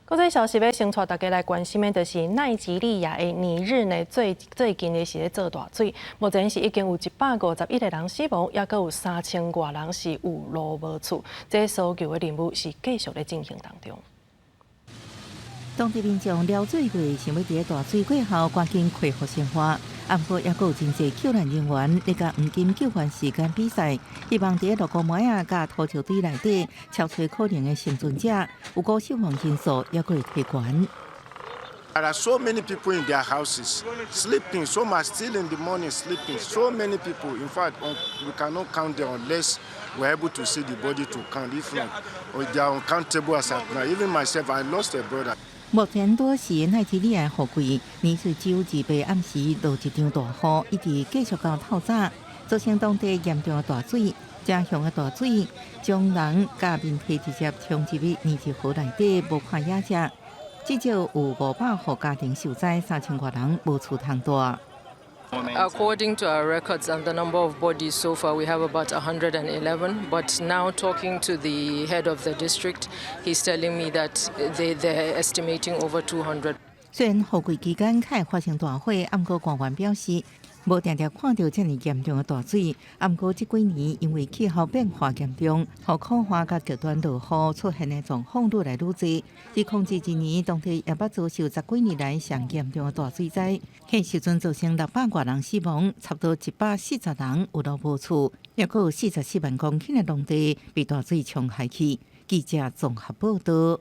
国际消息要先带大家来关心的，就是奈及利亚的尼日呢，最近的是咧做大水，目前是已经有151个人死亡，也阁有3000多人是有路无厝。这搜救的任务是继续咧进行当中。当地民众了水过，想要伫大水过后赶紧恢复生活。不过，也有真侪救援人员咧甲黄金救援时间比赛，希望伫落高麦啊、甲土石堆内底敲出可能的幸存者，有高死亡人数也会提悬。There are so many people in their houses sleeping. Some are still in the morning sleeping. So many people. In fact, we cannot count them unless we're able to see the body to count. If not, they are uncountable as at now. Even myself, I lost a brother. 目前多是奈及利亚雨季，尼日州自白暗时落一场大雨，一直继续到透早，造成当地严重的大水。正向的大水将人甲面体直接冲入去尼日河内底，无看野食。至少有500户家庭受灾，3000多人无厝通住。According to our records and the number of bodies so far, we have about 111. But now talking to the head of the district, he's telling me that they're estimating over 200. 虽然雨季期间较会发生大火，不过官员表示，无常常看到这么严重的大水。不过这几年因为气候变化严重，雨酷化甲极端落雨出现的状况愈来愈多。自2021年，当地也捌遭受10几年来上严重的大水灾，迄时阵造成600多人死亡，差不多140人有路无厝，也有44万公顷的农地被大水冲害去。记者综合报道。